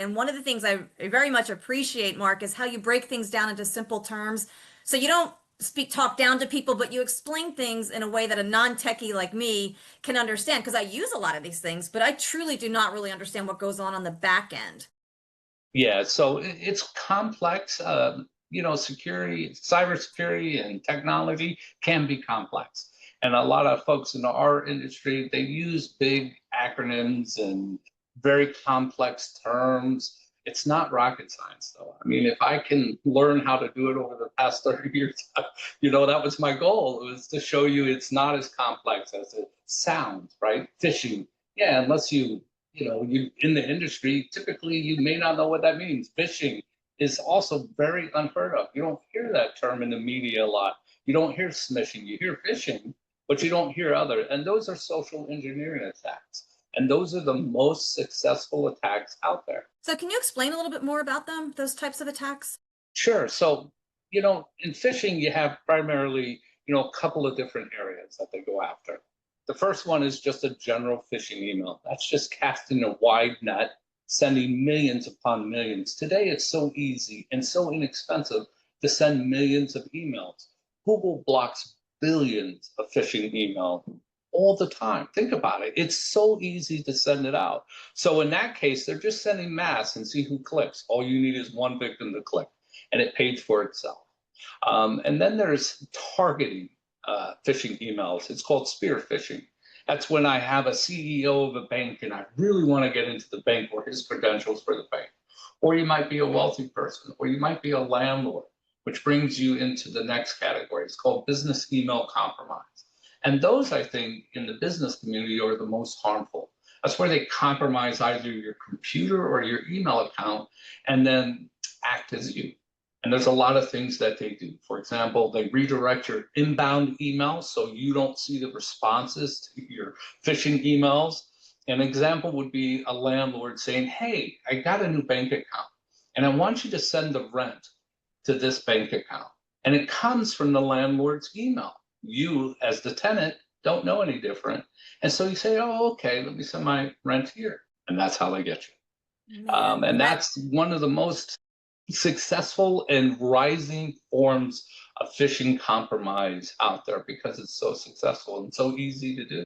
And one of the things I very much appreciate, Mark, is how you break things down into simple terms. So you don't talk down to people, but you explain things in a way that a non-techie like me can understand. Because I use a lot of these things, but I truly do not really understand what goes on the back end. Yeah, so it's complex. Security, cybersecurity, and technology can be complex. And a lot of folks in our industry, they use big acronyms and very complex terms. It's not rocket science, though. I mean, if I can learn how to do it over the past 30 years, that was my goal. It was to show you it's not as complex as it sounds, right? Phishing, yeah, unless you in the industry, typically you may not know what that means. Phishing is also very unheard of. You don't hear that term in the media a lot. You don't hear smishing, you hear phishing, but you don't hear other. And those are social engineering attacks. And those are the most successful attacks out there. So can you explain a little bit more about them, those types of attacks? Sure. So, in phishing, you have primarily, a couple of different areas that they go after. The first one is just a general phishing email. That's just casting a wide net, sending millions upon millions. Today, it's so easy and so inexpensive to send millions of emails. Google blocks billions of phishing email all the time. Think about it. It's so easy to send it out. So in that case, they're just sending mass and see who clicks. All you need is one victim to click, and it pays for itself. And then there's targeting phishing emails. It's called spear phishing. That's when I have a CEO of a bank and I really want to get into the bank or his credentials for the bank. Or you might be a wealthy person, or you might be a landlord, which brings you into the next category. It's called business email compromise. And those, I think, in the business community are the most harmful. That's where they compromise either your computer or your email account and then act as you. And there's a lot of things that they do. For example, they redirect your inbound emails so you don't see the responses to your phishing emails. An example would be a landlord saying, hey, I got a new bank account and I want you to send the rent to this bank account. And it comes from the landlord's email. You, as the tenant, don't know any different. And so you say, oh, okay, let me send my rent here. And that's how they get you. Man, And that that's one of the most successful and rising forms of phishing compromise out there because it's so successful and so easy to do.